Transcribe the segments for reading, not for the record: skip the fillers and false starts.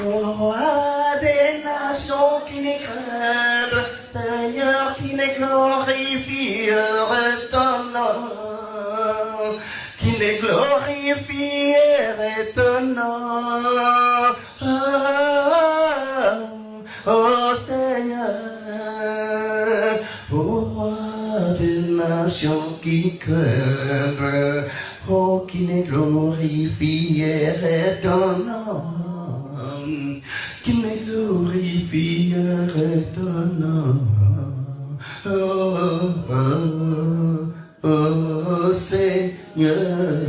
Au roi des nations qui n'est crève, Seigneur qui n'est glorifierait ton nom, qui n'est glorifierait ton nom. Oh Seigneur, au roi des nations qui crève, oh qui n'est glorifierait ton nom, qui me glorifierait ton nom. Oh, oh, oh, oh, Seigneur.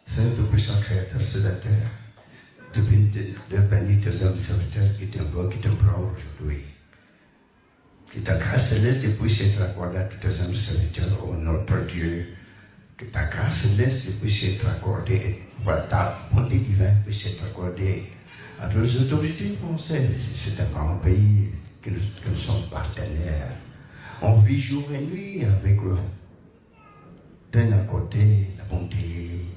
C'est un peu puissant créateur sur la terre. Depuis de bénir tes hommes serviteurs qui t'invoquent, qui t'implorent aujourd'hui. Que ta grâce céleste puisse être accordée à tous tes hommes serviteurs, ô notre Dieu. Que ta grâce céleste puisse être accordée, voilà, ta bonté divine puisse être accordée à tous les autorités françaises. C'est un grand pays que nous sommes partenaires. On vit jour et nuit avec eux. D'un côté, la bonté,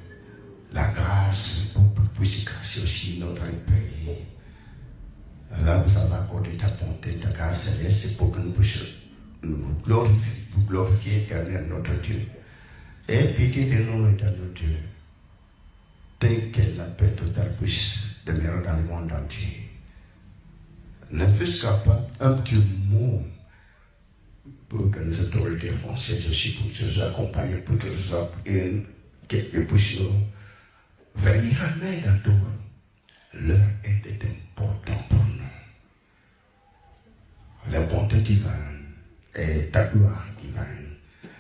la grâce, pour que puisse grâce aussi notre pays. Là, vous allez accorder ta bonté, ta grâce céleste pour que nous puissions nous glorifier éternel notre Dieu. Et pitié de nous, éternel Dieu, tel que la paix totale puisse demeurer dans le monde entier. Ne fût-ce pas un petit mot pour que les autorités françaises aussi puissent nous accompagner, pour que nous puissions venir à l'aide à toi. Leur aide est importante pour nous. La bonté divine et ta gloire divine.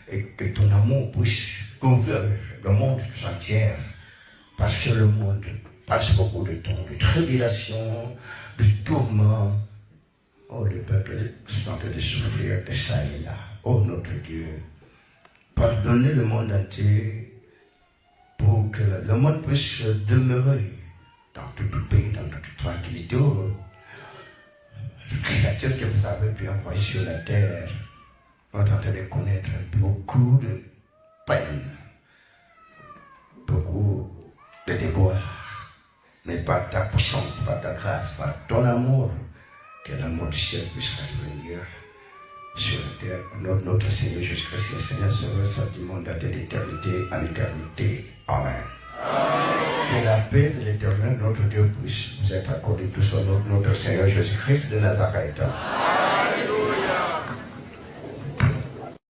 Et que ton amour puisse couvrir le monde tout entier. Parce que le monde passe beaucoup de temps, de tribulation, de tourments. Oh, le peuple est en train de souffrir de ça et là. Oh, notre Dieu, pardonnez le monde entier pour que le monde puisse demeurer dans tout le pays, dans toute tranquillité. Oh, le Créateur que vous avez pu envoyer sur la terre, on est en train de connaître beaucoup de peine, beaucoup de déboires, mais par ta puissance, par ta grâce, par ton amour, que l'amour du ciel puisse revenir sur la terre. Notre Seigneur Jésus-Christ, le Seigneur Sauveur du monde à l'éternité, en éternité. Amen. Que la paix de l'éternel, notre Dieu, puisse vous être accordée tout sur notre Seigneur Jésus-Christ de Nazareth.